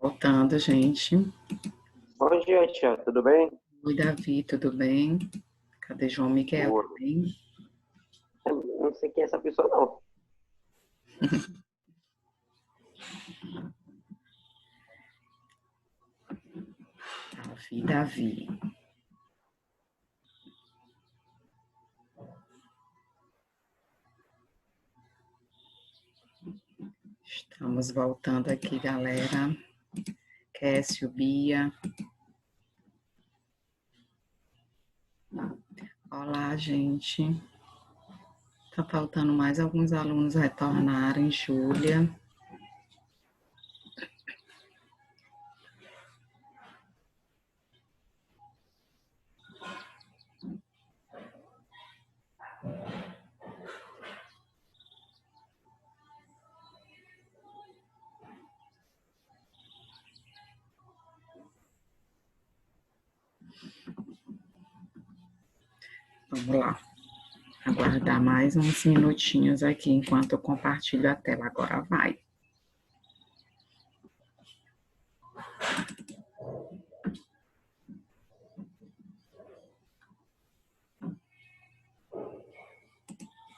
Voltando, gente. Bom dia, tia. Tudo bem? Oi, Davi, tudo bem? Cadê João Miguel? Boa. Tudo bem? Eu não sei quem é essa pessoa, não. Davi. Estamos voltando aqui, galera. Kécio, Bia. Olá, gente. Tá faltando mais alguns alunos retornarem. Júlia. Vamos lá. Aguardar mais uns minutinhos aqui enquanto eu compartilho a tela. Agora vai.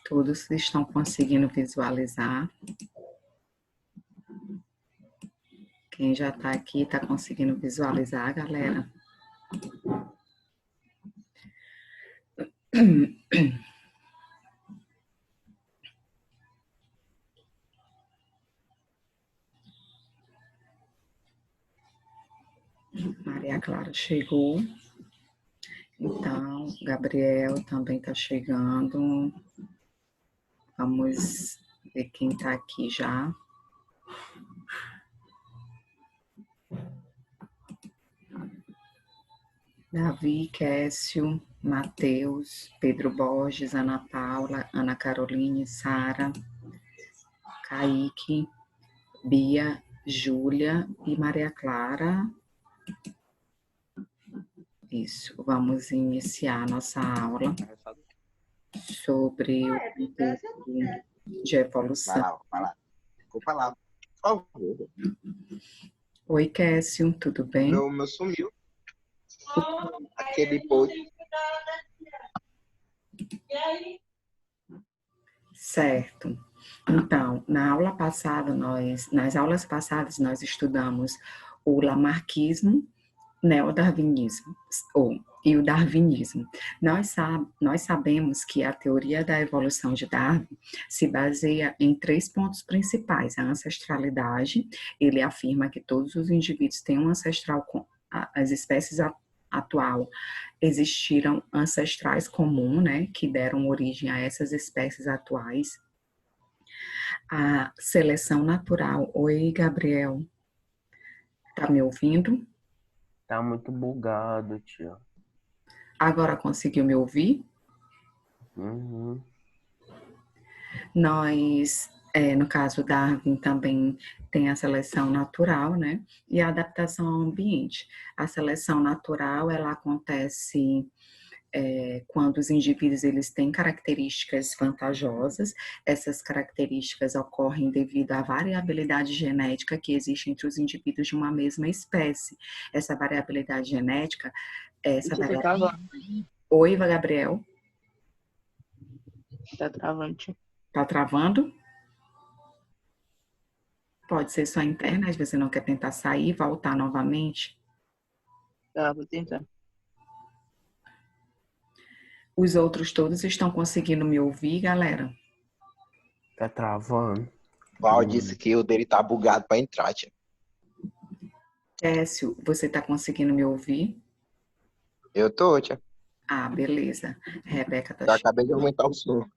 Todos estão conseguindo visualizar? Quem já está aqui está conseguindo visualizar, galera? Maria Clara chegou. Então, Gabriel também está chegando. Vamos ver quem está aqui já. Davi, Kécio, Matheus, Pedro Borges, Ana Paula, Ana Caroline, Sara, Kaique, Bia, Júlia e Maria Clara. Isso, vamos iniciar nossa aula sobre o conteúdo de evolução. Vai lá. Desculpa lá, por favor. Oi, Kécio, tudo bem? Meu sumiu. Aquele post. Certo. Então, nas aulas passadas, nós estudamos o lamarquismo, neodarwinismo e o darwinismo. Nós sabemos que a teoria da evolução de Darwin se baseia em 3 pontos principais. A ancestralidade, ele afirma que todos os indivíduos têm um ancestral, as espécies atual existiram ancestrais comuns, né, que deram origem a essas espécies atuais. A seleção natural. Oi, Gabriel. Tá me ouvindo? Tá muito bugado, tia. Agora conseguiu me ouvir? Uhum. Nós, no caso Darwin, também tem a seleção natural, né? E a adaptação ao ambiente. A seleção natural, ela acontece quando os indivíduos eles têm características vantajosas. Essas características ocorrem devido à variabilidade genética que existe entre os indivíduos de uma mesma espécie. Essa variabilidade genética... Oi, Gabriel. Tá travando. Tá travando? Pode ser só a internet, você não quer tentar sair e voltar novamente? Tá, vou tentar. Os outros todos estão conseguindo me ouvir, galera? Tá travando. Val disse que o dele tá bugado pra entrar, tia. Técio, você tá conseguindo me ouvir? Eu tô, tia. Ah, beleza. Rebeca tá Eu acabei de aumentar o som.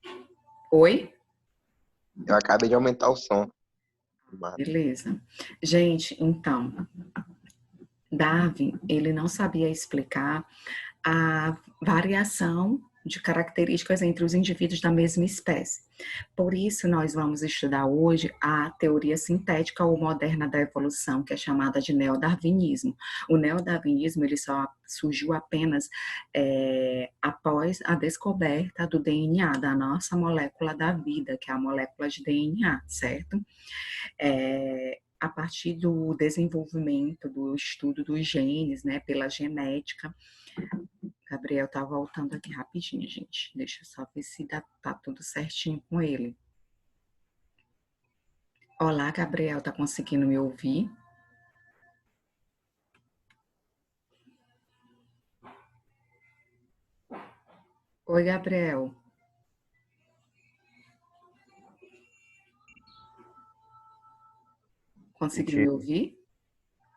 Oi? Eu acabei de aumentar o som. Beleza. Gente, então, Darwin, ele não sabia explicar a variação de características entre os indivíduos da mesma espécie. Por isso, nós vamos estudar hoje a teoria sintética ou moderna da evolução, que é chamada de neodarwinismo. O neodarwinismo ele só surgiu apenas após a descoberta do DNA, da nossa molécula da vida, que é a molécula de DNA, certo? a partir do desenvolvimento, do estudo dos genes, né, pela genética. Gabriel tá voltando aqui rapidinho, gente. Deixa eu só ver se tá tudo certinho com ele. Olá, Gabriel, tá conseguindo me ouvir? Oi, Gabriel. Conseguiu me ouvir?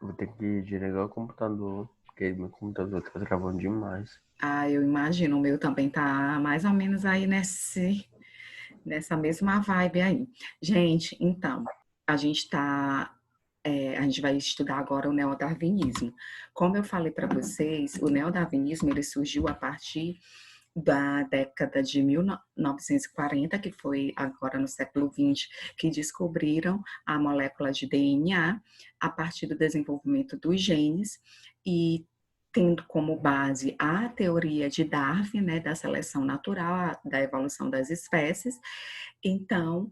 Vou ter que desligar o computador, porque meu computador tá travando demais. Ah, eu imagino, o meu também tá mais ou menos aí nessa mesma vibe aí. Gente, então, a gente vai estudar agora o neodarwinismo. Como eu falei para vocês, o neodarwinismo ele surgiu a partir da década de 1940, que foi agora no século XX, que descobriram a molécula de DNA a partir do desenvolvimento dos genes e tendo como base a teoria de Darwin, né, da seleção natural, da evolução das espécies. Então,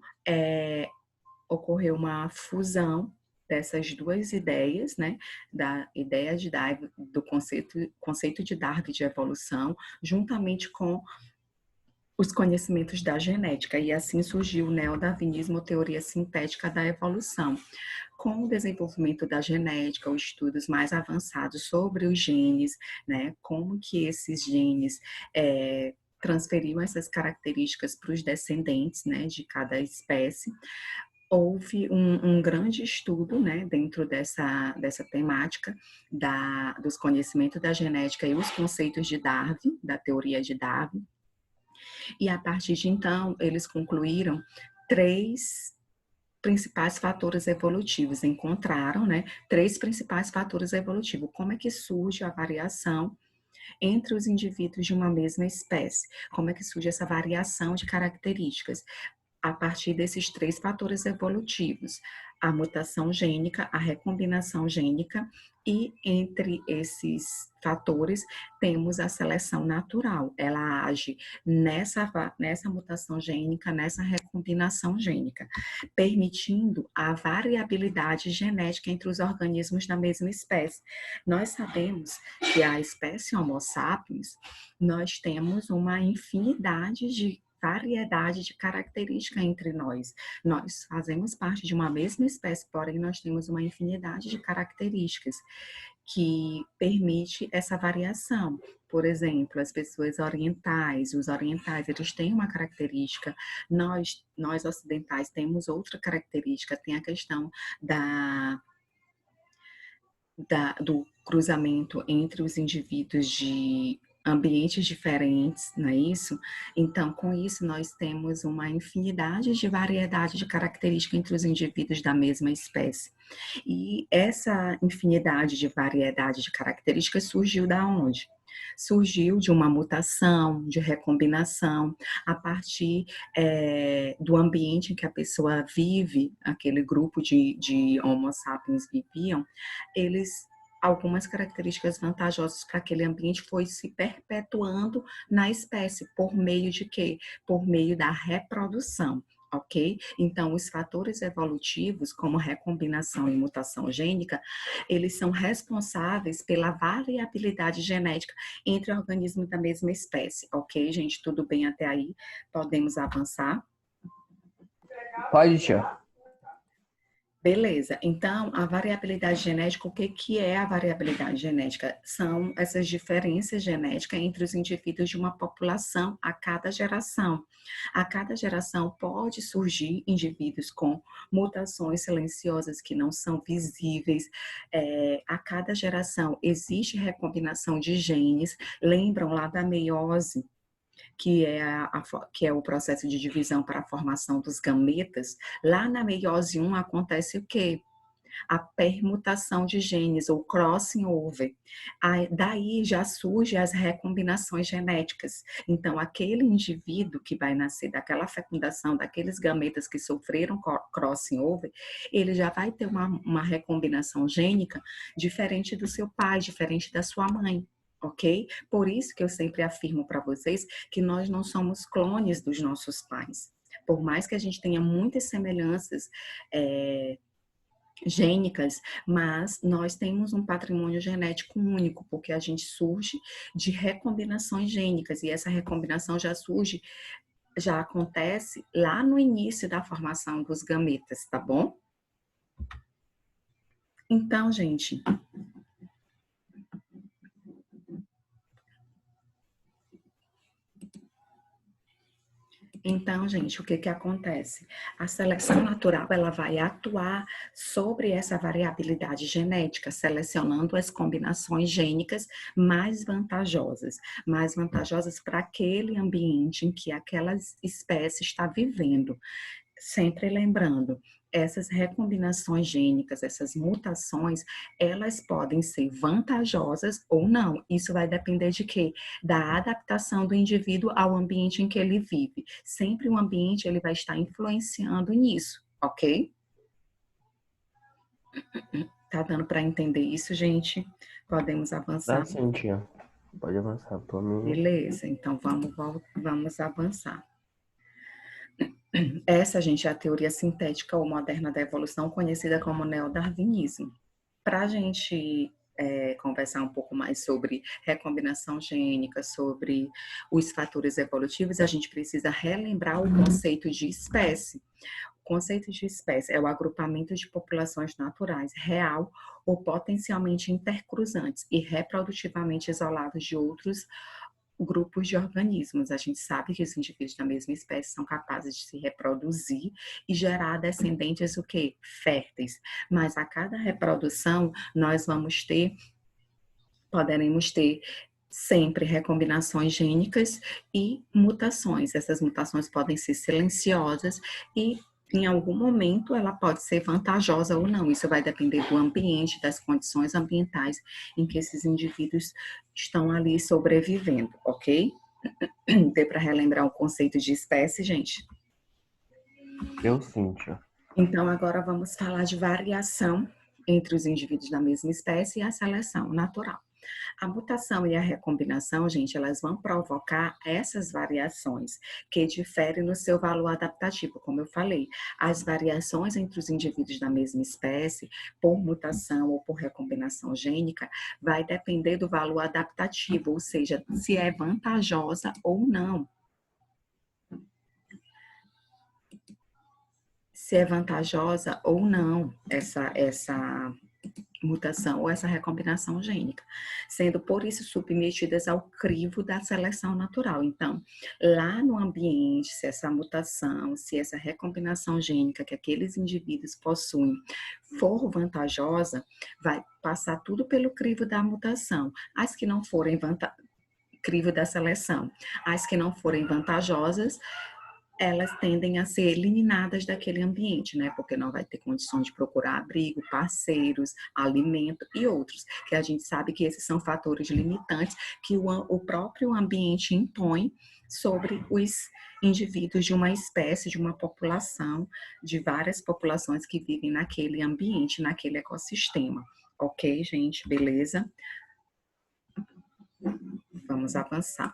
ocorreu uma fusão dessas duas ideias, né, da ideia de Darwin, do conceito de Darwin de evolução, juntamente com os conhecimentos da genética, e assim surgiu o neodarwinismo, teoria sintética da evolução. Com o desenvolvimento da genética, os estudos mais avançados sobre os genes, né, como que esses genes transferiam essas características para os descendentes, né, de cada espécie, houve um grande estudo, né, dentro dessa temática dos conhecimentos da genética e os conceitos de Darwin, da teoria de Darwin. E a partir de então, eles concluíram 3 principais fatores evolutivos. Encontraram, né, 3 principais fatores evolutivos. Como é que surge a variação entre os indivíduos de uma mesma espécie? Como é que surge essa variação de características? A partir desses 3 fatores evolutivos: a mutação gênica, a recombinação gênica, e entre esses fatores temos a seleção natural. Ela age nessa mutação gênica, nessa recombinação gênica, permitindo a variabilidade genética entre os organismos da mesma espécie. Nós sabemos que a espécie Homo sapiens, nós temos uma infinidade de variedade de características entre nós. Nós fazemos parte de uma mesma espécie, porém nós temos uma infinidade de características que permite essa variação. Por exemplo, as pessoas orientais, os orientais, eles têm uma característica, nós ocidentais temos outra característica, tem a questão do cruzamento entre os indivíduos de ambientes diferentes, não é isso? Então, com isso, nós temos uma infinidade de variedade de características entre os indivíduos da mesma espécie. E essa infinidade de variedade de características surgiu da onde? Surgiu de uma mutação, de recombinação, a partir do ambiente em que a pessoa vive, aquele grupo de Homo sapiens viviam, algumas características vantajosas para aquele ambiente foi se perpetuando na espécie, por meio de quê? Por meio da reprodução. Ok? Então, os fatores evolutivos, como recombinação e mutação gênica, eles são responsáveis pela variabilidade genética entre organismos da mesma espécie. Ok, gente? Tudo bem até aí? Podemos avançar? Pode, tia. Beleza, então a variabilidade genética, o que é a variabilidade genética? São essas diferenças genéticas entre os indivíduos de uma população a cada geração. A cada geração pode surgir indivíduos com mutações silenciosas que não são visíveis. A cada geração existe recombinação de genes. Lembram lá da meiose? Que é o processo de divisão para a formação dos gametas. Lá na meiose 1 acontece o quê? A permutação de genes, ou crossing over. Daí já surgem as recombinações genéticas. Então, aquele indivíduo que vai nascer daquela fecundação, daqueles gametas que sofreram crossing over, ele já vai ter uma recombinação gênica diferente do seu pai, diferente da sua mãe. Ok? Por isso que eu sempre afirmo para vocês que nós não somos clones dos nossos pais. Por mais que a gente tenha muitas semelhanças gênicas, mas nós temos um patrimônio genético único, porque a gente surge de recombinações gênicas, e essa recombinação já acontece lá no início da formação dos gametas, tá bom? Então, gente, o que que acontece? A seleção natural, ela vai atuar sobre essa variabilidade genética, selecionando as combinações gênicas mais vantajosas para aquele ambiente em que aquela espécie está vivendo. Sempre lembrando, essas recombinações gênicas, essas mutações, elas podem ser vantajosas ou não. Isso vai depender de quê? Da adaptação do indivíduo ao ambiente em que ele vive. Sempre o ambiente ele vai estar influenciando nisso, ok? Tá dando para entender isso, gente? Podemos avançar? Dá sim, tia. Pode avançar, por mim. Beleza, então vamos avançar. Essa, gente, é a teoria sintética ou moderna da evolução, conhecida como neodarwinismo. Para a gente conversar um pouco mais sobre recombinação gênica, sobre os fatores evolutivos, a gente precisa relembrar o conceito de espécie. O conceito de espécie é o agrupamento de populações naturais, real ou potencialmente intercruzantes e reprodutivamente isolados de outros grupos de organismos. A gente sabe que os indivíduos da mesma espécie são capazes de se reproduzir e gerar descendentes o quê? Férteis. Mas a cada reprodução nós poderemos ter sempre recombinações gênicas e mutações. Essas mutações podem ser silenciosas e em algum momento ela pode ser vantajosa ou não. Isso vai depender do ambiente, das condições ambientais em que esses indivíduos estão ali sobrevivendo, ok? Deu para relembrar o conceito de espécie, gente? Eu sim, tia. Então, agora vamos falar de variação entre os indivíduos da mesma espécie e a seleção natural. A mutação e a recombinação, gente, elas vão provocar essas variações que diferem no seu valor adaptativo, como eu falei. As variações entre os indivíduos da mesma espécie, por mutação ou por recombinação gênica, vai depender do valor adaptativo, ou seja, se é vantajosa ou não. Se é vantajosa ou não essa mutação ou essa recombinação gênica, sendo por isso submetidas ao crivo da seleção natural. Então, lá no ambiente, se essa mutação, se essa recombinação gênica que aqueles indivíduos possuem for vantajosa, vai passar tudo pelo crivo da mutação. As que não forem crivo da seleção, as que não forem vantajosas, elas tendem a ser eliminadas daquele ambiente, né? Porque não vai ter condições de procurar abrigo, parceiros, alimento e outros, que a gente sabe que esses são fatores limitantes que o próprio ambiente impõe sobre os indivíduos de uma espécie, de uma população, de várias populações que vivem naquele ambiente, naquele ecossistema. Ok, gente? Beleza? Vamos avançar.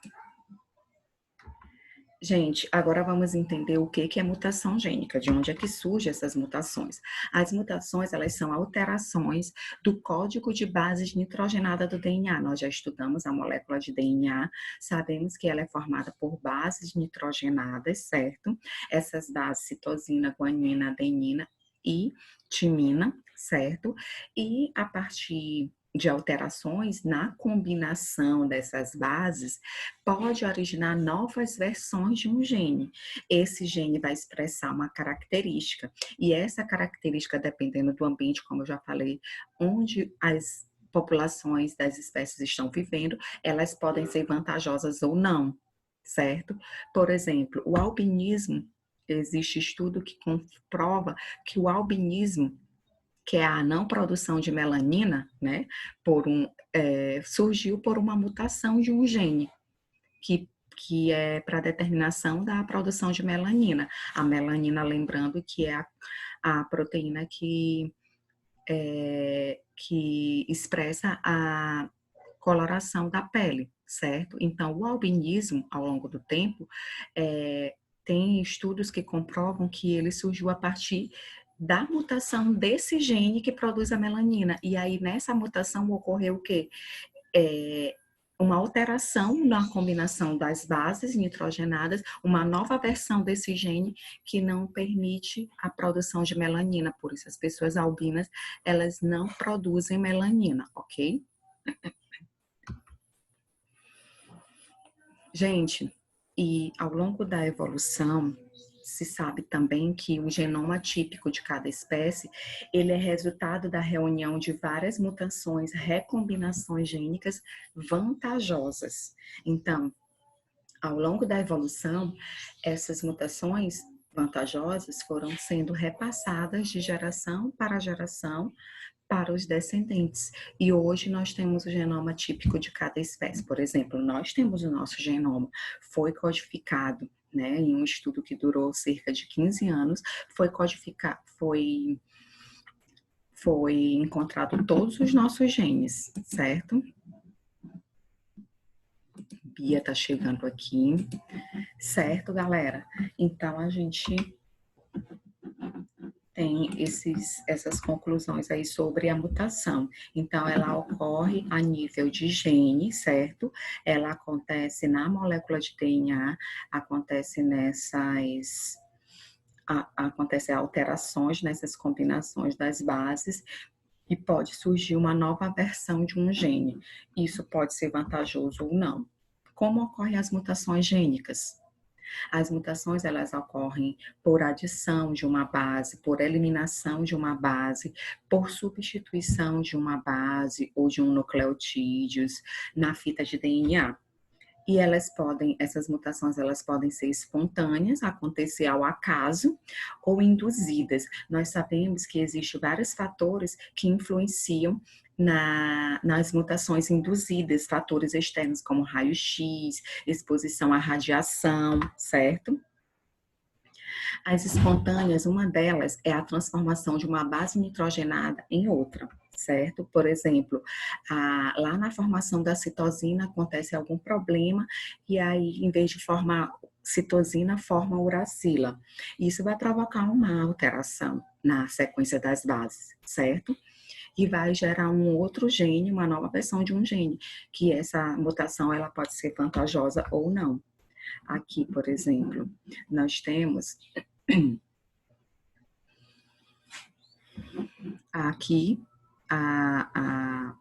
Gente, agora vamos entender o que é mutação gênica, de onde é que surgem essas mutações. As mutações, elas são alterações do código de bases nitrogenada do DNA. Nós já estudamos a molécula de DNA, sabemos que ela é formada por bases nitrogenadas, certo? Essas bases, citosina, guanina, adenina e timina, certo? E a partir de alterações na combinação dessas bases, pode originar novas versões de um gene. Esse gene vai expressar uma característica, e essa característica, dependendo do ambiente, como eu já falei, onde as populações das espécies estão vivendo, elas podem ser vantajosas ou não, certo? Por exemplo, o albinismo, existe estudo que comprova que o albinismo, que é a não produção de melanina, né, surgiu por uma mutação de um gene, que é para determinação da produção de melanina. A melanina, lembrando que é a proteína que expressa a coloração da pele, certo? Então, o albinismo, ao longo do tempo, tem estudos que comprovam que ele surgiu a partir da mutação desse gene que produz a melanina. E aí, nessa mutação, ocorreu o quê? Uma alteração na combinação das bases nitrogenadas, uma nova versão desse gene que não permite a produção de melanina. Por isso, as pessoas albinas, elas não produzem melanina, ok? Gente, e ao longo da evolução, se sabe também que o genoma típico de cada espécie, ele é resultado da reunião de várias mutações, recombinações gênicas vantajosas. Então, ao longo da evolução, essas mutações vantajosas foram sendo repassadas de geração para geração para os descendentes. E hoje nós temos o genoma típico de cada espécie. Por exemplo, nós temos o nosso genoma, foi codificado, né, em um estudo que durou cerca de 15 anos, foi encontrado todos os nossos genes, certo? Bia tá chegando aqui, certo, galera? Então, a gente tem essas conclusões aí sobre a mutação. Então, ela ocorre a nível de gene, certo? Ela acontece na molécula de DNA, acontece acontece alterações nessas combinações das bases e pode surgir uma nova versão de um gene. Isso pode ser vantajoso ou não. Como ocorrem as mutações gênicas? As mutações, elas ocorrem por adição de uma base, por eliminação de uma base, por substituição de uma base ou de um nucleotídeos na fita de DNA. E essas mutações, elas podem ser espontâneas, acontecer ao acaso, ou induzidas. Nós sabemos que existem vários fatores que influenciam nas mutações induzidas, fatores externos como raio-x, exposição à radiação, certo? As espontâneas, uma delas é a transformação de uma base nitrogenada em outra, certo? Por exemplo, lá na formação da citosina acontece algum problema e aí, em vez de formar citosina, forma uracila. Isso vai provocar uma alteração na sequência das bases, certo? E vai gerar um outro gene, uma nova versão de um gene, que essa mutação ela pode ser vantajosa ou não. Aqui, por exemplo, nós temos aqui a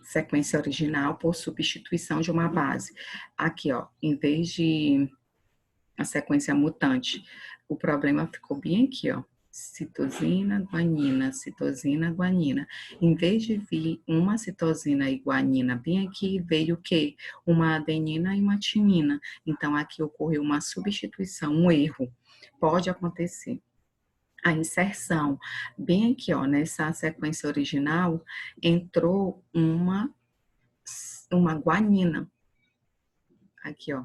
sequência original por substituição de uma base. Aqui, ó, em vez de a sequência mutante, o problema ficou bem aqui, ó. Citosina, guanina, citosina, guanina. Em vez de vir uma citosina e guanina bem aqui, veio o quê? Uma adenina e uma timina. Então, aqui ocorreu uma substituição, um erro. Pode acontecer. A inserção, bem aqui, ó, nessa sequência original, entrou uma guanina. Aqui, ó,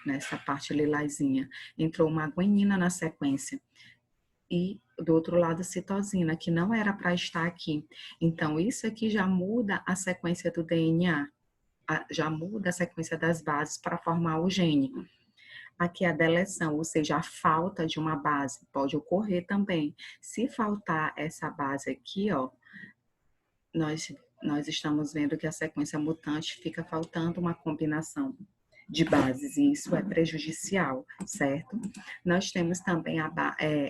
nessa parte lilazinha. Entrou uma guanina na sequência. E do outro lado, citosina, que não era para estar aqui. Então, isso aqui já muda a sequência do DNA, já muda a sequência das bases para formar o gene. Aqui a deleção, ou seja, a falta de uma base, pode ocorrer também. Se faltar essa base aqui, ó, nós estamos vendo que a sequência mutante fica faltando uma combinação de bases, e isso é prejudicial, certo? Nós temos também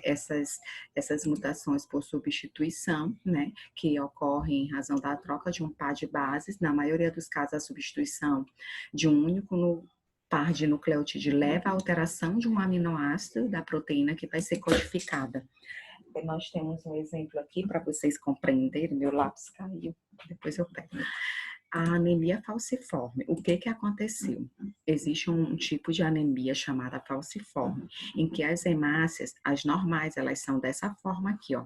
essas mutações por substituição, né, que ocorrem em razão da troca de um par de bases. Na maioria dos casos, a substituição de um único par de nucleotídeo leva à alteração de um aminoácido da proteína que vai ser codificada. E nós temos um exemplo aqui para vocês compreenderem. Meu lápis caiu, depois eu pego. A anemia falciforme. O que aconteceu? Existe um tipo de anemia chamada falciforme, em que as hemácias, as normais, elas são dessa forma aqui, ó.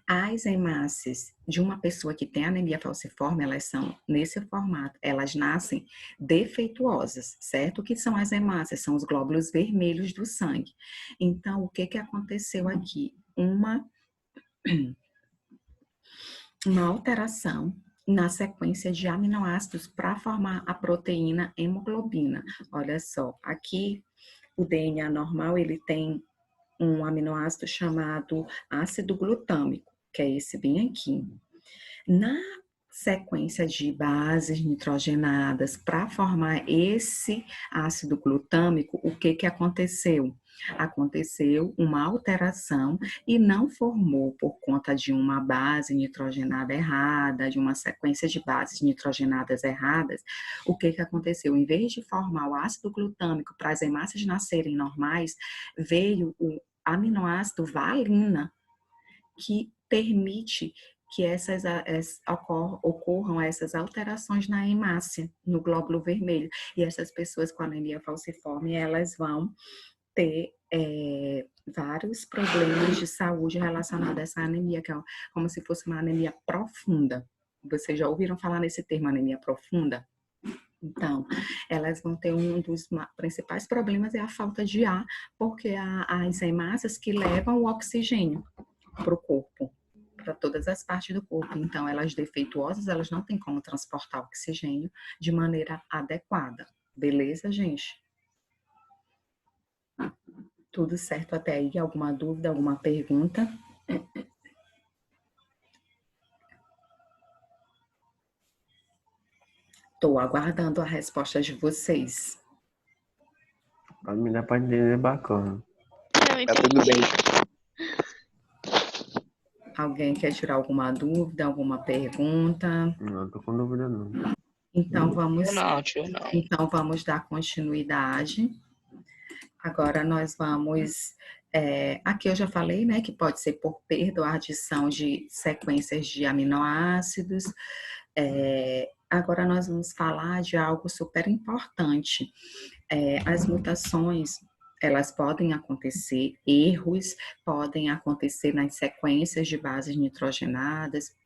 As hemácias de uma pessoa que tem anemia falciforme, elas são nesse formato, elas nascem defeituosas, certo? O que são as hemácias? São os glóbulos vermelhos do sangue. Então, o que aconteceu aqui? Uma alteração na sequência de aminoácidos para formar a proteína hemoglobina. Olha só, aqui o DNA normal, ele tem um aminoácido chamado ácido glutâmico, que é esse bem aqui. Na sequência de bases nitrogenadas para formar esse ácido glutâmico, o que aconteceu? Aconteceu uma alteração e não formou por conta de uma base nitrogenada errada, de uma sequência de bases nitrogenadas erradas. O que aconteceu? Em vez de formar o ácido glutâmico para as hemácias nascerem normais, veio o aminoácido valina, que permite que ocorram essas alterações na hemácia, no glóbulo vermelho. E essas pessoas com anemia falciforme, elas vão ter vários problemas de saúde relacionados a essa anemia, que é como se fosse uma anemia profunda. Vocês já ouviram falar nesse termo, anemia profunda? Então, elas vão ter um dos principais problemas é a falta de ar, porque as hemácias que levam o oxigênio para o corpo, para todas as partes do corpo. Então, elas defeituosas, elas não têm como transportar oxigênio de maneira adequada. Beleza, gente? Tudo certo até aí? Alguma dúvida, alguma pergunta? Estou aguardando a resposta de vocês. Pode me dar pra entender bacana. Tá tudo bem. Alguém quer tirar alguma dúvida, alguma pergunta? Não tô com dúvida, não. Então, vamos, Tio, não. então, vamos dar continuidade. Agora, nós vamos... aqui eu já falei, né, que pode ser por perda ou adição de sequências de aminoácidos. Agora, nós vamos falar de algo super importante. As mutações, elas podem acontecer, erros podem acontecer nas sequências de bases nitrogenadas,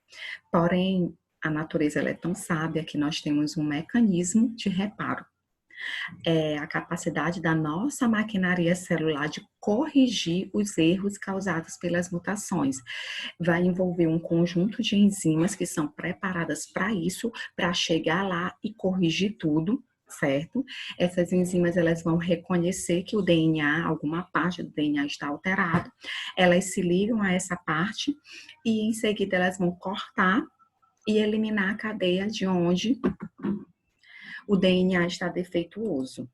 porém, a natureza ela é tão sábia que nós temos um mecanismo de reparo. A capacidade da nossa maquinaria celular de corrigir os erros causados pelas mutações. Vai envolver um conjunto de enzimas que são preparadas para isso, para chegar lá e corrigir tudo, certo? Essas enzimas, elas vão reconhecer que o DNA, alguma parte do DNA está alterado, elas se ligam a essa parte e em seguida elas vão cortar e eliminar a cadeia de onde o DNA está defeituoso.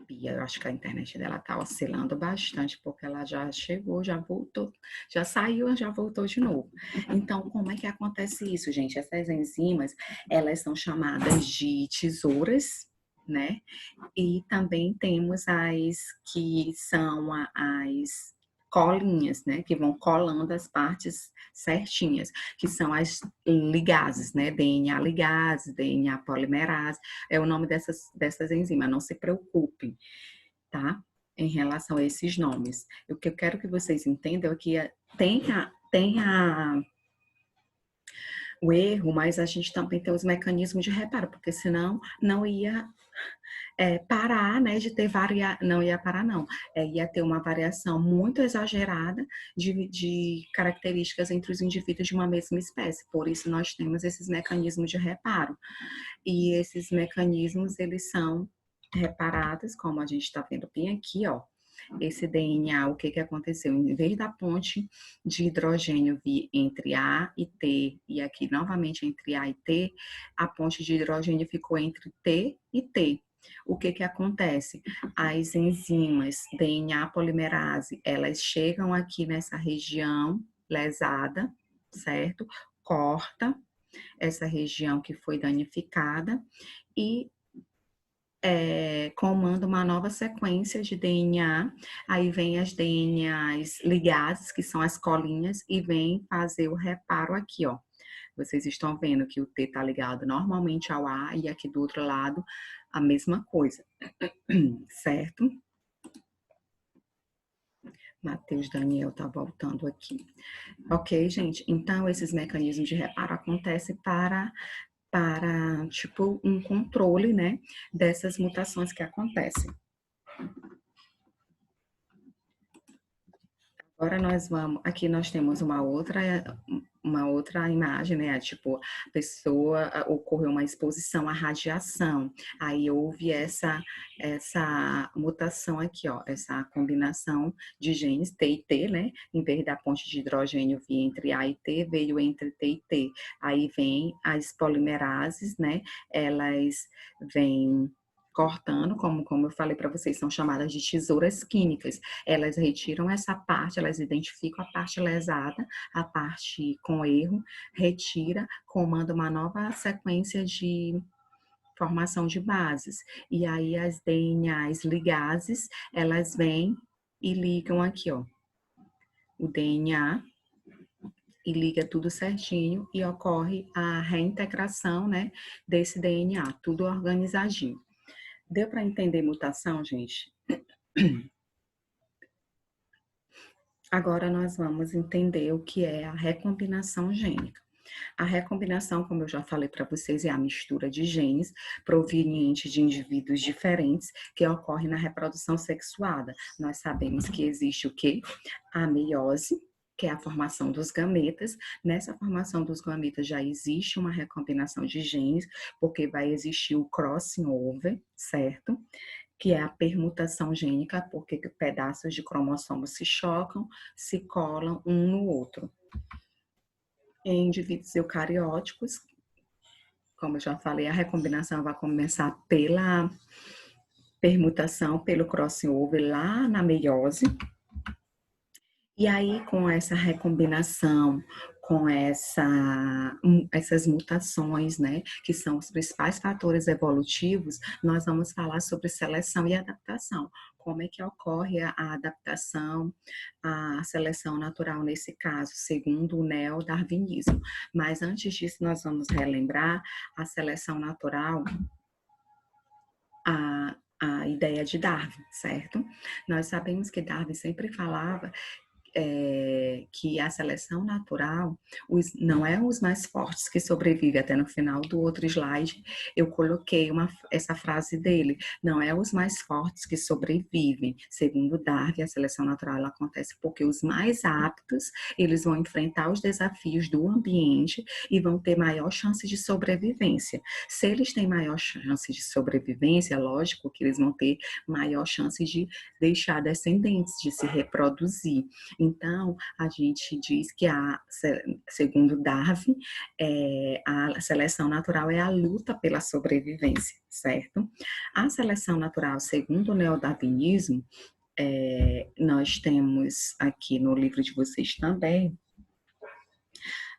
Bia, eu acho que a internet dela está oscilando bastante, porque ela já chegou, já voltou, já saiu, já voltou de novo. Então, como é que acontece isso, gente? Essas enzimas, elas são chamadas de tesouras, né? E também temos as que são as colinhas, né, que vão colando as partes certinhas, que são as ligases, né, DNA ligase, DNA polimerase, é o nome dessas enzimas, não se preocupem, tá, em relação a esses nomes. O que eu quero que vocês entendam é que tem o erro, mas a gente também tem os mecanismos de reparo, porque senão não ia parar, né, de ter não ia parar não, ia ter uma variação muito exagerada de características entre os indivíduos de uma mesma espécie, por isso nós temos esses mecanismos de reparo, e esses mecanismos, eles são reparados, como a gente está vendo bem aqui, ó, esse DNA, o que aconteceu? Em vez da ponte de hidrogênio vir entre A e T, e aqui novamente entre A e T, a ponte de hidrogênio ficou entre T e T. O que acontece? As enzimas DNA polimerase, elas chegam aqui nessa região lesada, certo? Corta essa região que foi danificada e comanda uma nova sequência de DNA, aí vem as DNAs ligadas, que são as colinhas, e vem fazer o reparo aqui, ó. Vocês estão vendo que o T está ligado normalmente ao A e aqui do outro lado a mesma coisa, certo? Matheus Daniel tá voltando aqui. Ok, gente? Então, esses mecanismos de reparo acontecem para tipo, um controle, né, dessas mutações que acontecem. Agora aqui nós temos uma outra uma outra imagem, né? Tipo, a pessoa ocorreu uma exposição à radiação. Aí houve essa mutação aqui, ó, essa combinação de genes T e T, né? Em vez da ponte de hidrogênio vir entre A e T, veio entre T e T. Aí vem as polimerases, né? Elas vêm cortando, como eu falei para vocês, são chamadas de tesouras químicas. Elas retiram essa parte, elas identificam a parte lesada, a parte com erro, retira, comanda uma nova sequência de formação de bases. E aí as DNAs ligases, elas vêm e ligam aqui, ó, o DNA e liga tudo certinho e ocorre a reintegração, né, desse DNA, tudo organizadinho. Deu para entender mutação, gente? Agora nós vamos entender o que é a recombinação gênica. A recombinação, como eu já falei para vocês, é a mistura de genes provenientes de indivíduos diferentes que ocorre na reprodução sexuada. Nós sabemos que existe o quê? A meiose, que é a formação dos gametas. Nessa formação dos gametas já existe uma recombinação de genes, porque vai existir o crossing over, certo? Que é a permutação gênica, porque pedaços de cromossomos se chocam, se colam um no outro. Em indivíduos eucarióticos, como eu já falei, a recombinação vai começar pela permutação, pelo crossing over lá na meiose. E aí, com essa recombinação, com essas mutações, né, que são os principais fatores evolutivos, nós vamos falar sobre seleção e adaptação. Como é que ocorre a adaptação, a seleção natural nesse caso, segundo o neodarwinismo. Mas antes disso, nós vamos relembrar a seleção natural, a ideia de Darwin, certo? Nós sabemos que Darwin sempre falava que a seleção natural não é os mais fortes que sobrevivem. Até no final do outro slide eu coloquei essa frase dele, não é os mais fortes que sobrevivem. Segundo Darwin, a seleção natural ela acontece porque os mais aptos, eles vão enfrentar os desafios do ambiente e vão ter maior chance de sobrevivência. Se eles têm maior chance de sobrevivência, lógico que eles vão ter maior chance de deixar descendentes, de se reproduzir. Então, a gente diz que, segundo Darwin, a seleção natural é a luta pela sobrevivência, certo? A seleção natural, segundo o neodarwinismo, nós temos aqui no livro de vocês também,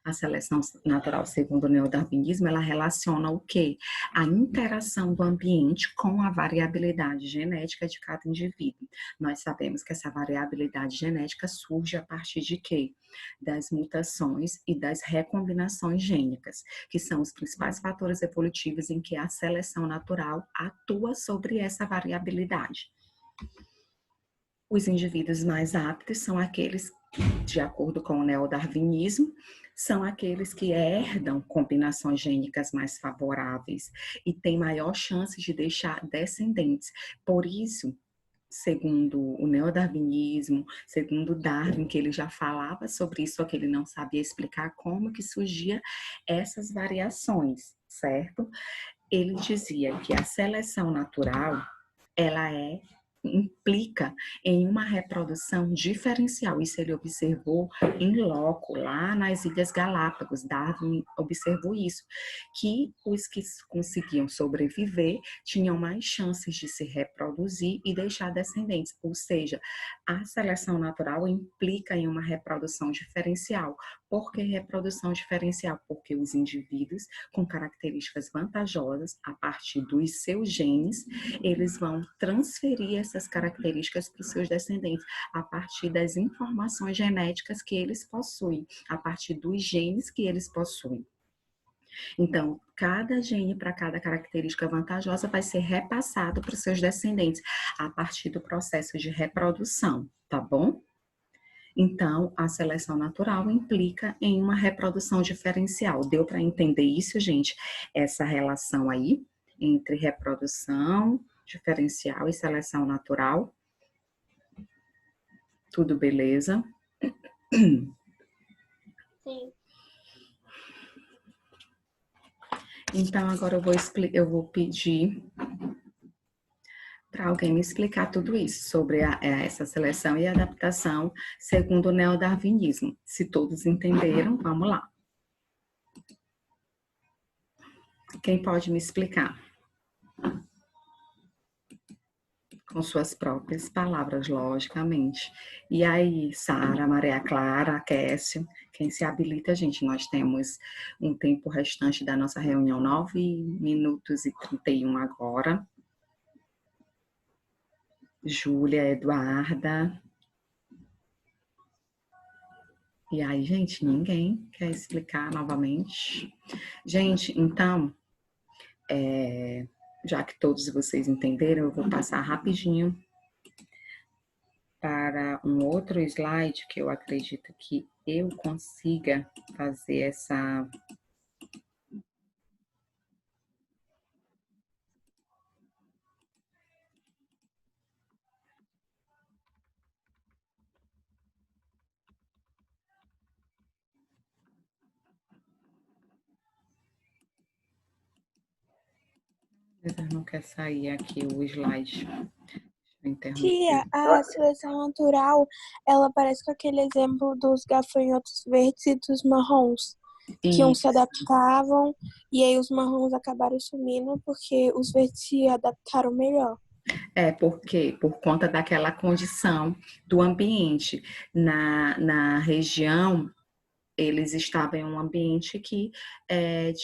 a seleção natural, segundo o neodarwinismo, ela relaciona o quê? A interação do ambiente com a variabilidade genética de cada indivíduo. Nós sabemos que essa variabilidade genética surge a partir de quê? Das mutações e das recombinações gênicas, que são os principais fatores evolutivos em que a seleção natural atua sobre essa variabilidade. Os indivíduos mais aptos são aqueles, de acordo com o neodarwinismo, são aqueles que herdam combinações gênicas mais favoráveis e têm maior chance de deixar descendentes. Por isso, segundo o neodarwinismo, segundo Darwin, que ele já falava sobre isso, só que ele não sabia explicar como que surgia essas variações, certo? Ele dizia que a seleção natural, ela implica em uma reprodução diferencial. Isso ele observou em loco, lá nas Ilhas Galápagos. Darwin observou isso, que os que conseguiam sobreviver tinham mais chances de se reproduzir e deixar descendentes. Ou seja, a seleção natural implica em uma reprodução diferencial. Por que reprodução diferencial? Porque os indivíduos com características vantajosas, a partir dos seus genes, eles vão transferir essas características para os seus descendentes, a partir das informações genéticas que eles possuem, a partir dos genes que eles possuem. Então, cada gene para cada característica vantajosa vai ser repassado para os seus descendentes, a partir do processo de reprodução, tá bom? Então, a seleção natural implica em uma reprodução diferencial. Deu para entender isso, gente? Essa relação aí entre reprodução diferencial e seleção natural? Tudo beleza? Sim. Então, agora eu vou pedir para alguém me explicar tudo isso sobre essa seleção e adaptação segundo o neodarwinismo. Se todos entenderam, vamos lá. Quem pode me explicar? Com suas próprias palavras, logicamente. E aí, Sara, Maria Clara, Kécio, quem se habilita, gente? Nós temos um tempo restante da nossa reunião, 9 minutos e 31 agora. Júlia, Eduarda. E aí, gente, ninguém quer explicar novamente? Gente, então, já que todos vocês entenderam, eu vou passar rapidinho para um outro slide que eu acredito que eu consiga fazer essa... Não quer sair aqui o slide. Tia, a seleção natural, ela parece com aquele exemplo dos gafanhotos verdes e dos marrons, que uns se adaptavam e aí os marrons acabaram sumindo porque os verdes se adaptaram melhor. Porque por conta daquela condição do ambiente na região, eles estavam em um ambiente que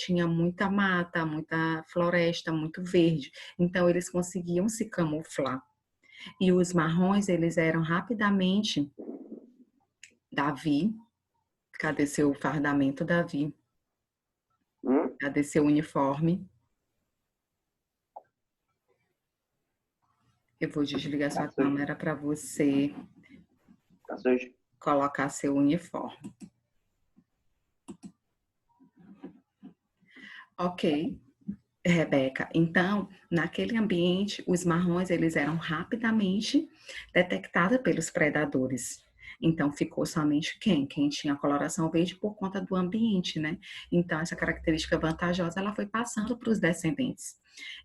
tinha muita mata, muita floresta, muito verde. Então, eles conseguiam se camuflar. E os marrons, eles eram rapidamente... Davi, cadê seu fardamento, Davi? Cadê seu uniforme? Eu vou desligar sua câmera para você colocar seu uniforme. Ok, Rebeca. Então, naquele ambiente, os marrons eles eram rapidamente detectados pelos predadores. Então, ficou somente quem? Quem tinha coloração verde por conta do ambiente, né? Então, essa característica vantajosa, ela foi passando para os descendentes.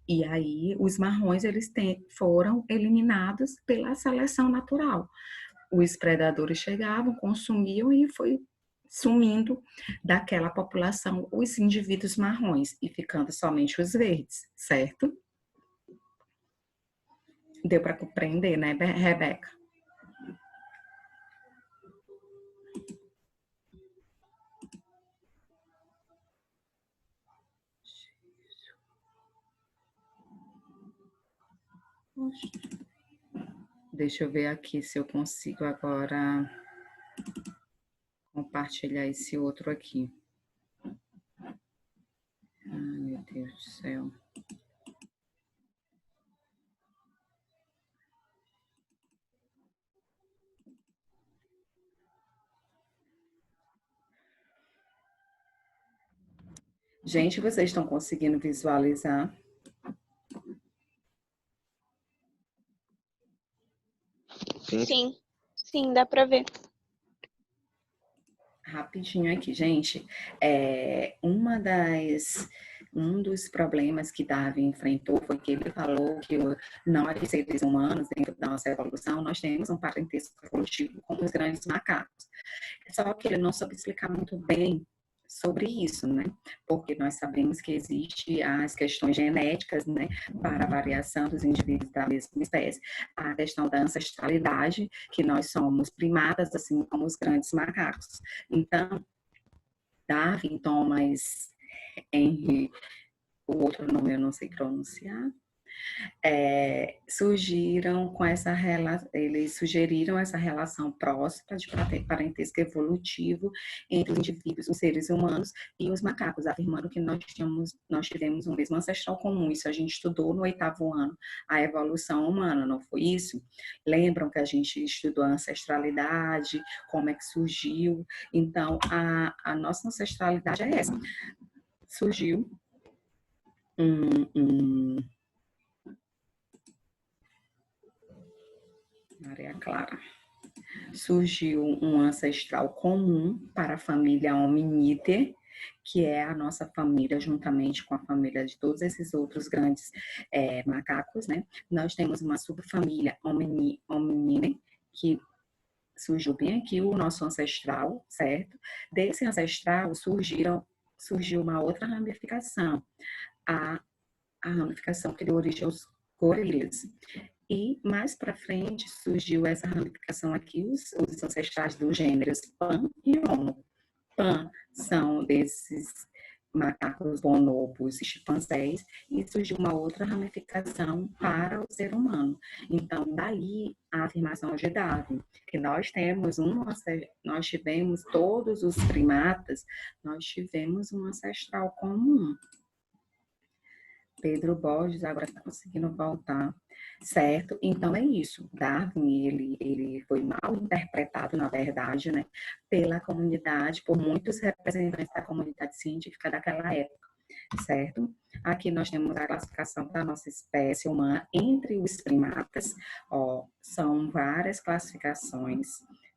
E aí, os marrons, eles foram eliminados pela seleção natural. Os predadores chegavam, consumiam e foi sumindo daquela população os indivíduos marrons e ficando somente os verdes, certo? Deu para compreender, né, Rebeca? Deixa eu ver aqui se eu consigo agora compartilhar esse outro aqui. Ai, meu Deus do céu. Gente, vocês estão conseguindo visualizar? Sim, dá para ver. Rapidinho aqui, gente. Um dos problemas que Darwin enfrentou foi que ele falou que nós, seres humanos, dentro da nossa evolução, nós temos um parentesco evolutivo com os grandes macacos. Só que ele não soube explicar muito bem sobre isso, né? Porque nós sabemos que existe as questões genéticas, né, para a variação dos indivíduos da mesma espécie, a questão da ancestralidade, que nós somos primatas, assim como os grandes macacos. Então, Darwin, Thomas, Henry, o outro nome eu não sei pronunciar, surgiram com essa relação, eles sugeriram essa relação próxima de parentesco evolutivo entre os indivíduos, os seres humanos e os macacos, afirmando que nós tivemos um mesmo ancestral comum. Isso a gente estudou no 8º ano, a evolução humana, não foi isso? Lembram que a gente estudou a ancestralidade, como é que surgiu? Então, a nossa ancestralidade é essa. Surgiu Maria Clara. Surgiu um ancestral comum para a família Hominidae que é a nossa família, juntamente com a família de todos esses outros grandes macacos, né? Nós temos uma subfamília hominine, que surgiu bem aqui, o nosso ancestral, certo? Desse ancestral surgiu uma outra ramificação, a ramificação que deu origem aos gorilas. E mais para frente surgiu essa ramificação aqui, os ancestrais dos gêneros Pan e Homo. Pan são desses macacos, bonobos e chimpanzés, e surgiu uma outra ramificação para o ser humano. Então, daí a afirmação de Darwin, que nós tivemos todos os primatas, nós tivemos um ancestral comum. Pedro Borges agora está conseguindo voltar, certo? Então é isso. Darwin, ele foi mal interpretado, na verdade, né, pela comunidade, por muitos representantes da comunidade científica daquela época, certo? Aqui nós temos a classificação da nossa espécie humana entre os primatas. Ó, são várias classificações,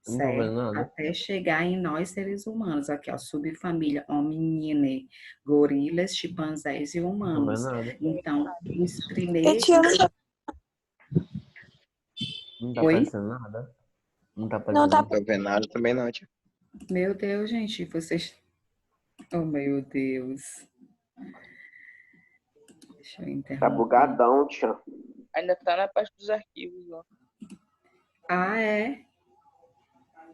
certo? Até chegar em nós, seres humanos. Aqui, ó, subfamília hominine, gorilas, chimpanzés e humanos. Então, os primeiros... Não tá aparecendo nada? Não tá aparecendo nada? Não tô vendo nada também não, tia. Meu Deus, gente, vocês... Oh, meu Deus. Deixa eu interromper. Tá bugadão, tia. Ainda tá na parte dos arquivos, ó. Ah, é?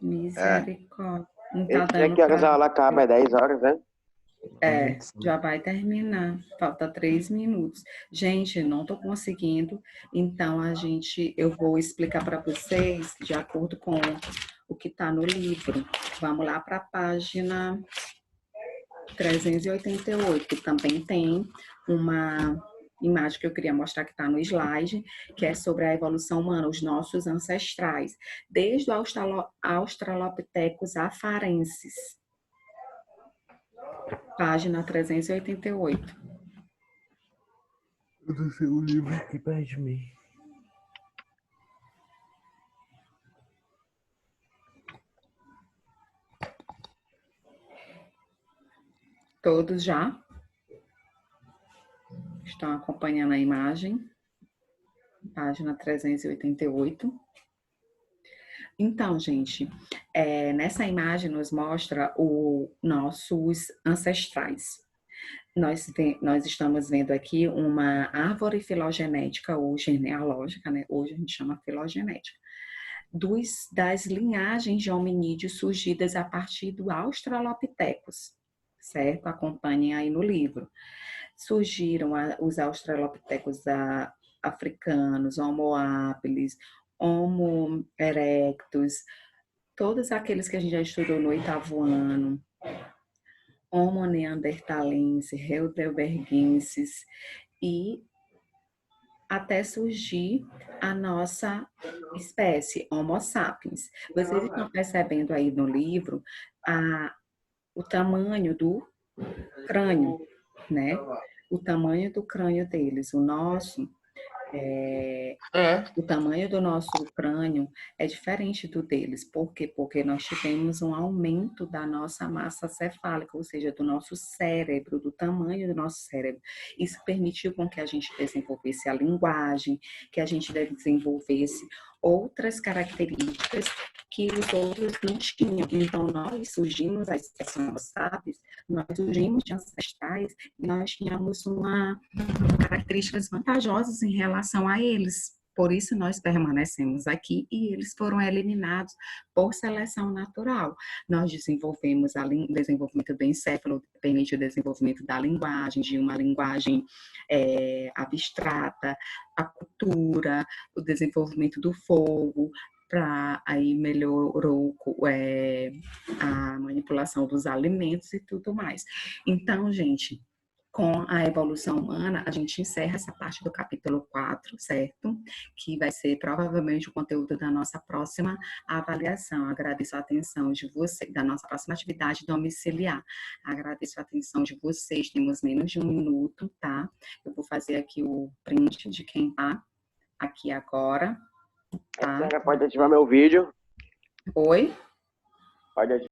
Misericórdia. Não tá dando que horas a aula acaba? É 10 horas, né? Já vai terminar. Falta 3 minutos. Gente, não tô conseguindo. Então, eu vou explicar para vocês de acordo com o que tá no livro. Vamos lá para a página 388, que também tem uma imagem que eu queria mostrar que está no slide, que é sobre a evolução humana, os nossos ancestrais, desde o Australopithecus afarensis. Página 388. Eu não sei o livro aqui perto de mim. Todos já estão acompanhando a imagem? Página 388. Então, gente, nessa imagem nos mostra os nossos ancestrais. Nós estamos vendo aqui uma árvore filogenética ou genealógica, né? Hoje a gente chama filogenética, das linhagens de hominídeos surgidas a partir do Australopithecus, certo? Acompanhem aí no livro. Surgiram os Australopithecus africanos, Homo habilis, Homo erectus, todos aqueles que a gente já estudou no 8º ano, Homo neanderthalensis, heidelbergensis, e até surgir a nossa espécie, Homo sapiens. Vocês estão percebendo aí no livro o tamanho do crânio, né? O tamanho do crânio deles. O nosso, o tamanho do nosso crânio é diferente do deles. Por quê? Porque nós tivemos um aumento da nossa massa cefálica, ou seja, do nosso cérebro, do tamanho do nosso cérebro. Isso permitiu com que a gente desenvolvesse a linguagem, que a gente desenvolvesse outras características que os outros não tinham. Então, nós surgimos, as pessoas sapiens, nós surgimos de ancestrais e nós tínhamos características vantajosas em relação a eles. Por isso, nós permanecemos aqui e eles foram eliminados por seleção natural. Nós desenvolvemos o desenvolvimento do encéfalo, permite o desenvolvimento da linguagem, de uma linguagem abstrata, a cultura, o desenvolvimento do fogo, aí melhorou a manipulação dos alimentos e tudo mais. Então, gente, com a evolução humana, a gente encerra essa parte do capítulo 4, certo? Que vai ser provavelmente o conteúdo da nossa próxima avaliação. Agradeço a atenção de vocês, da nossa próxima atividade domiciliar. Agradeço a atenção de vocês, temos menos de 1 minuto, tá? Eu vou fazer aqui o print de quem tá aqui agora. Tá? Pode ativar meu vídeo. Oi? Pode ativar.